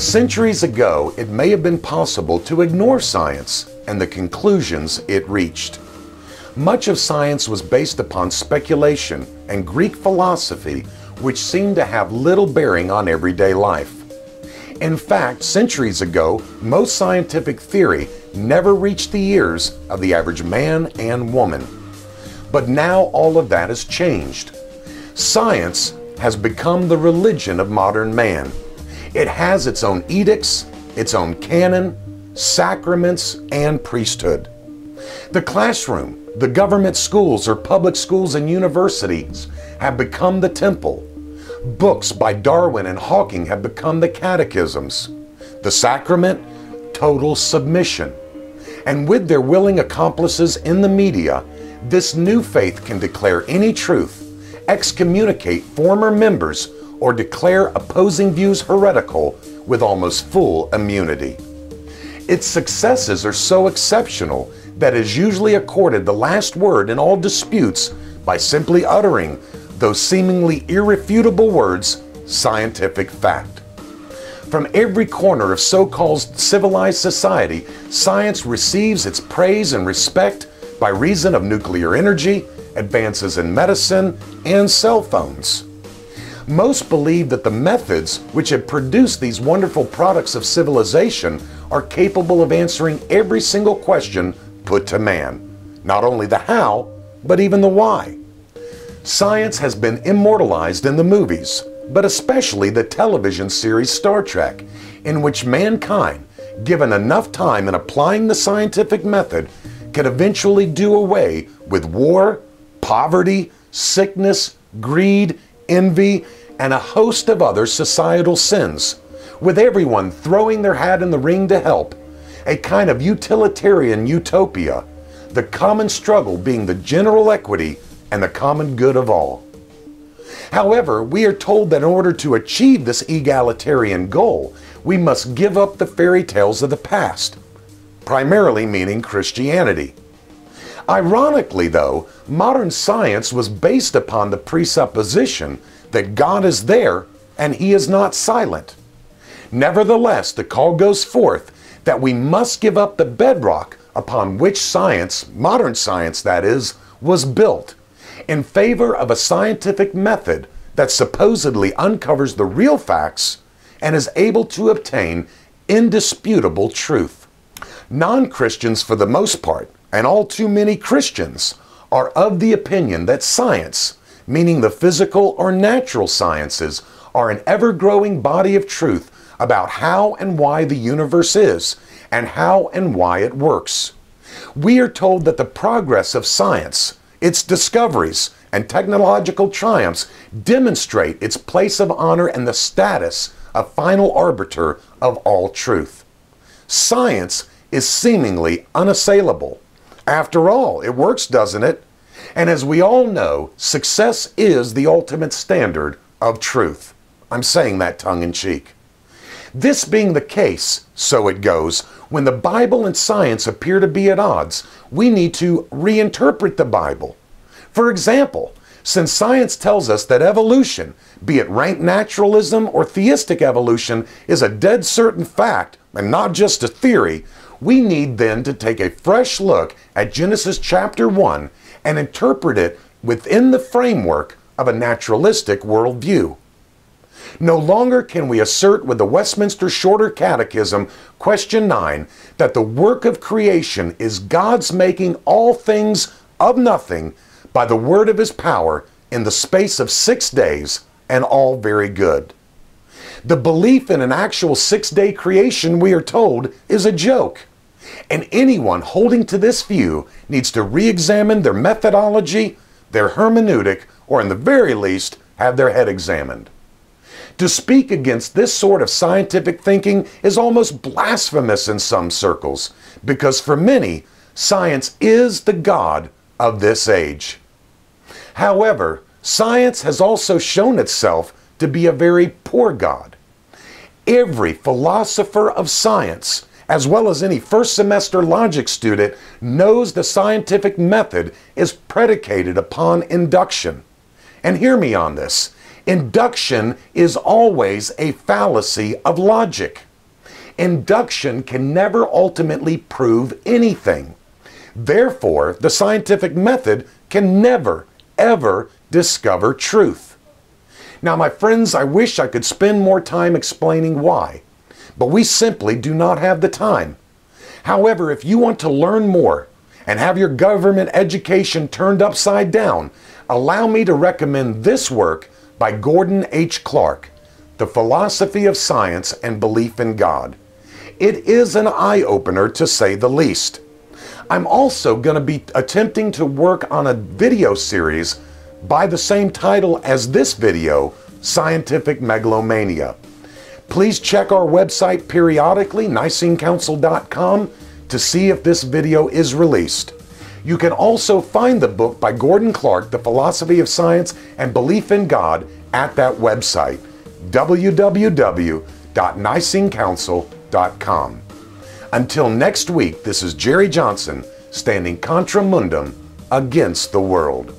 Centuries ago, it may have been possible to ignore science and the conclusions it reached. Much of science was based upon speculation and Greek philosophy, which seemed to have little bearing on everyday life. In fact, centuries ago, most scientific theory never reached the ears of the average man and woman. But now all of that has changed. Science has become the religion of modern man. It has its own edicts, its own canon, sacraments, and priesthood. The classroom, the government schools or public schools and universities have become the temple. Books by Darwin and Hawking have become the catechisms. The sacrament, total submission. And with their willing accomplices in the media, this new faith can declare any truth, excommunicate former members, or declare opposing views heretical with almost full immunity. Its successes are so exceptional that it is usually accorded the last word in all disputes by simply uttering those seemingly irrefutable words, scientific fact. From every corner of so-called civilized society, science receives its praise and respect by reason of nuclear energy, advances in medicine, and cell phones. Most believe that the methods which have produced these wonderful products of civilization are capable of answering every single question put to man. Not only the how, but even the why. Science has been immortalized in the movies, but especially the television series Star Trek, in which mankind, given enough time in applying the scientific method, could eventually do away with war, poverty, sickness, greed, envy, and a host of other societal sins, with everyone throwing their hat in the ring to help, a kind of utilitarian utopia, the common struggle being the general equity and the common good of all. However, we are told that in order to achieve this egalitarian goal, we must give up the fairy tales of the past, primarily meaning Christianity. Ironically, though, modern science was based upon the presupposition that God is there and He is not silent. Nevertheless, the call goes forth that we must give up the bedrock upon which science, modern science that is, was built, in favor of a scientific method that supposedly uncovers the real facts and is able to obtain indisputable truth. Non-Christians, for the most part, and all too many Christians, are of the opinion that science, meaning the physical or natural sciences, are an ever-growing body of truth about how and why the universe is, and how and why it works. We are told that the progress of science, its discoveries, and technological triumphs demonstrate its place of honor and the status of final arbiter of all truth. Science is seemingly unassailable. After all, it works, doesn't it? And as we all know, success is the ultimate standard of truth. I'm saying that tongue-in-cheek. This being the case, so it goes, when the Bible and science appear to be at odds, we need to reinterpret the Bible. For example, since science tells us that evolution, be it rank naturalism or theistic evolution, is a dead certain fact and not just a theory, we need then to take a fresh look at Genesis chapter 1 and interpret it within the framework of a naturalistic worldview. No longer can we assert with the Westminster Shorter Catechism, question 9, that the work of creation is God's making all things of nothing by the word of His power in the space of 6 days, and all very good. The belief in an actual 6-day creation, we are told, is a joke. And anyone holding to this view needs to re-examine their methodology, their hermeneutic, or in the very least, have their head examined. To speak against this sort of scientific thinking is almost blasphemous in some circles, because for many, science is the God of this age. However, science has also shown itself to be a very poor God. Every philosopher of science, as well as any first semester logic student, knows the scientific method is predicated upon induction. And hear me on this. Induction is always a fallacy of logic. Induction can never ultimately prove anything. Therefore, the scientific method can never, ever discover truth. Now, my friends, I wish I could spend more time explaining why, but we simply do not have the time. However, if you want to learn more and have your government education turned upside down, allow me to recommend this work by Gordon H. Clark, The Philosophy of Science and Belief in God. It is an eye-opener, to say the least. I'm also going to be attempting to work on a video series by the same title as this video, Scientific Megalomania. Please check our website periodically, NicingCouncil.com, to see if this video is released. You can also find the book by Gordon Clark, The Philosophy of Science and Belief in God, at that website, www.NicingCouncil.com. Until next week, this is Jerry Johnson, standing contra mundum against the world.